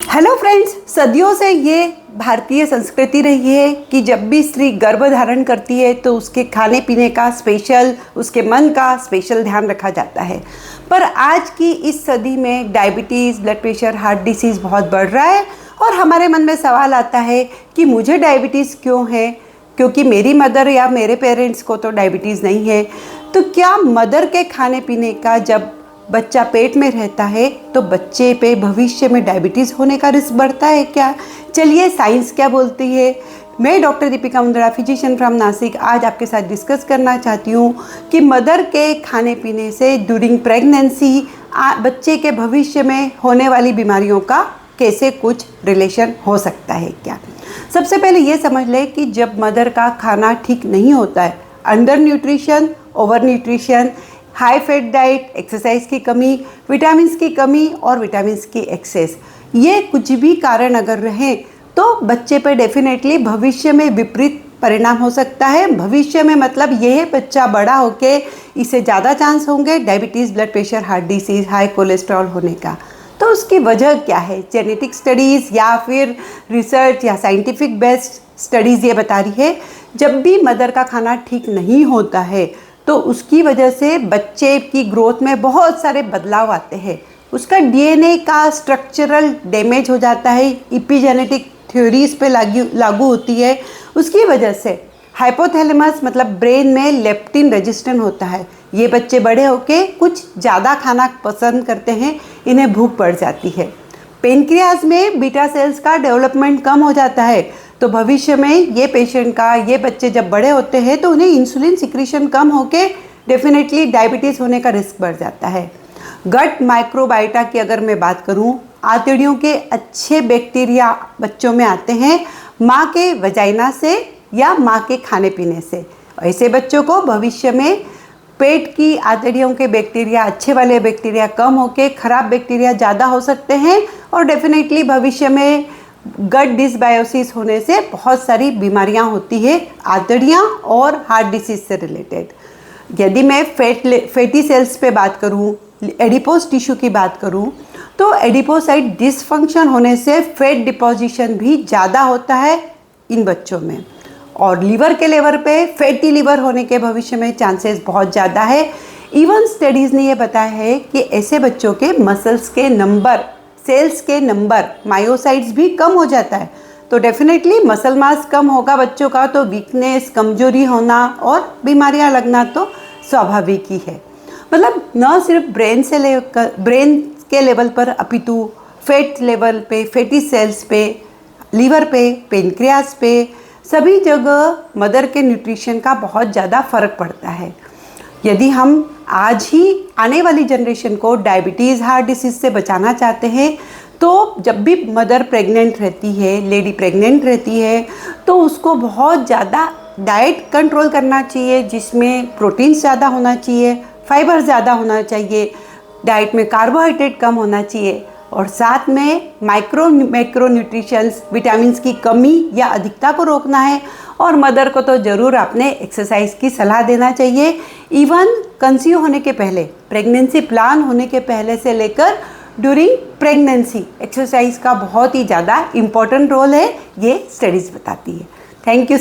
Hello friends, सदियों से ये भारतीय संस्कृति रही है कि जब भी स्त्री गर्भ धारण करती है तो उसके खाने पीने का स्पेशल, उसके मन का स्पेशल ध्यान रखा जाता है। पर आज की इस सदी में diabetes, blood pressure, heart disease बहुत बढ़ रहा है और हमारे मन में सवाल आता है कि मुझे डायबिटीज़ क्यों है, क्योंकि मेरी मदर या मेरे पेरेंट्स को तो डायबिटीज़ नहीं है। तो क्या मदर के खाने पीने का जब बच्चा पेट में रहता है तो बच्चे पे भविष्य में डायबिटीज़ होने का रिस्क बढ़ता है क्या? चलिए साइंस क्या बोलती है। मैं doctor Deepika Mundada, physician from Nashik, आज आपके साथ डिस्कस करना चाहती हूँ कि मदर के खाने पीने से ड्यूरिंग प्रेगनेंसी बच्चे के भविष्य में होने वाली बीमारियों का कैसे कुछ रिलेशन हो सकता है क्या। सबसे पहले ये समझ लें कि जब मदर का खाना ठीक नहीं होता है, under nutrition, over nutrition, high fat diet, exercise की कमी, विटामिन्स की कमी और विटामिन्स की एक्सेस, ये कुछ भी कारण अगर रहें तो बच्चे पर डेफिनेटली भविष्य में विपरीत परिणाम हो सकता है। भविष्य में मतलब ये है बच्चा बड़ा होके इसे ज़्यादा चांस होंगे diabetes, blood pressure, heart disease, high cholesterol होने का। तो उसकी वजह क्या है? जेनेटिक स्टडीज़ या फिर रिसर्च या साइंटिफिक बेस्ड स्टडीज़ ये बता रही है जब भी मदर का खाना ठीक नहीं होता है तो उसकी वजह से बच्चे की ग्रोथ में बहुत सारे बदलाव आते हैं। उसका डीएनए का स्ट्रक्चरल डैमेज हो जाता है, इपिजेनेटिक थ्योरीज पे लागू होती है। उसकी वजह से हाइपोथैलेमस मतलब ब्रेन में लेप्टिन रेजिस्टेंट होता है। ये बच्चे बड़े होके कुछ ज़्यादा खाना पसंद करते हैं, इन्हें भूख बढ़ जाती है। पेनक्रियाज में बीटा सेल्स का डेवलपमेंट कम हो जाता है, तो भविष्य में ये बच्चे जब बड़े होते हैं तो उन्हें इंसुलिन सिक्रीशन कम होके डेफिनेटली डायबिटीज़ होने का रिस्क बढ़ जाता है। गट माइक्रोबायोटा की अगर मैं बात करूं, आंतड़ियों के अच्छे बैक्टीरिया बच्चों में आते हैं माँ के वजाइना से या माँ के खाने पीने से। ऐसे बच्चों को भविष्य में पेट की आंतड़ियों के बैक्टीरिया, अच्छे वाले बैक्टीरिया कम होके खराब बैक्टीरिया ज़्यादा हो सकते हैं और डेफिनेटली भविष्य में गट डिसबायोसिस होने से बहुत सारी बीमारियां होती है, आंतड़ियां और हार्ट डिसीज से रिलेटेड। यदि मैं फैटी सेल्स पे बात करूं, एडिपोज टिश्यू की बात करूं, तो एडिपोसाइट डिसफंक्शन होने से फैट डिपोजिशन भी ज़्यादा होता है इन बच्चों में। और लीवर के लेवल पे फैटी लीवर होने के भविष्य में चांसेस बहुत ज़्यादा है। इवन स्टडीज़ ने ये बताया है कि ऐसे बच्चों के मसल्स के नंबर, सेल्स के नंबर, मायोसाइट्स भी कम हो जाता है। तो डेफिनेटली मसल मास कम होगा बच्चों का तो वीकनेस, कमजोरी होना और बीमारियां लगना तो स्वाभाविक ही है। मतलब न सिर्फ ब्रेन के लेवल पर अपितु फैट लेवल पे, फैटी सेल्स पे, लीवर पे, पेनक्रियाज पे, सभी जगह मदर के न्यूट्रिशन का बहुत ज़्यादा फर्क पड़ता है। यदि हम आज ही आने वाली जनरेशन को डायबिटीज़, हार्ट डिसीज़ से बचाना चाहते हैं तो जब भी मदर प्रेग्नेंट रहती है, लेडी प्रेग्नेंट रहती है, तो उसको बहुत ज़्यादा डाइट कंट्रोल करना चाहिए, जिसमें प्रोटीन ज़्यादा होना चाहिए, फाइबर ज़्यादा होना चाहिए, डाइट में कार्बोहाइड्रेट कम होना चाहिए और साथ में मैक्रो न्यूट्रिशंस, विटामिन्स की कमी या अधिकता को रोकना है। और मदर को तो ज़रूर अपने एक्सरसाइज की सलाह देना चाहिए। इवन कंसीव होने के पहले, प्रेगनेंसी प्लान होने के पहले से लेकर ड्यूरिंग प्रेगनेंसी एक्सरसाइज का बहुत ही ज़्यादा इम्पोर्टेंट रोल है, ये स्टडीज़ बताती है। Thank you.